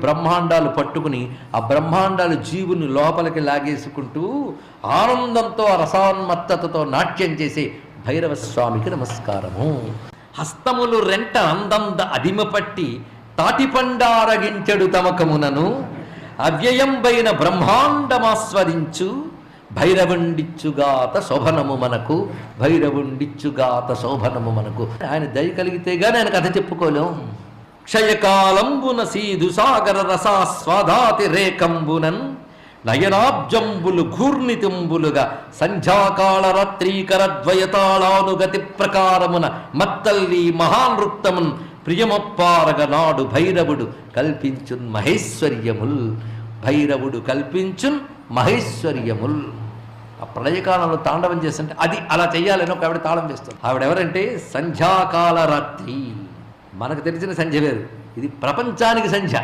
బ్రహ్మాండాలు పట్టుకుని ఆ బ్రహ్మాండాలు జీవుని లోపలికి లాగేసుకుంటూ ఆనందంతో రసాన్మత్తతతో నాట్యం చేసే భైరవ స్వామికి నమస్కారము. హస్తములు రెంట అందంద అదిమపట్టి తాటిపండారగించెడు తమకమునను అవ్యయంబైన బ్రహ్మాండమాస్వదించు భైరవుండిచ్చుగాత శోభనము మనకు, భైరవుండిచ్చుగాత శోభనము మనకు. ఆయన దయ కలిగితే గాని ఆయన కథ చెప్పుకోలేం. క్షయకాలంబున సీదు సాగర రసాస్వాదాతి రేకంబునన్ నయనాబ్జంబులు ఘూర్ణితుంబులుగా సంధ్యాకాళ రాత్రీకర ద్వయతాళానుగతి ప్రకారమున మత్తల్లి మహానృత్తమున్ ప్రియమప్పారగ నాడు భైరవుడు కల్పించున్ మహేశ్వర్యముల్. భైరవుడు కల్పించున్ మహేశ్వర్యముల్. ఆ ప్రళయకాలంలో తాండవం చేస్తుంటే అది అలా చెయ్యాలని ఒక ఆవిడ తాళం వేస్తుంది. ఆవిడెవరంటే సంధ్యాకాల రాత్రి. మనకు తెలిసిన సంధ్య వేరు, ఇది ప్రపంచానికి సంధ్య.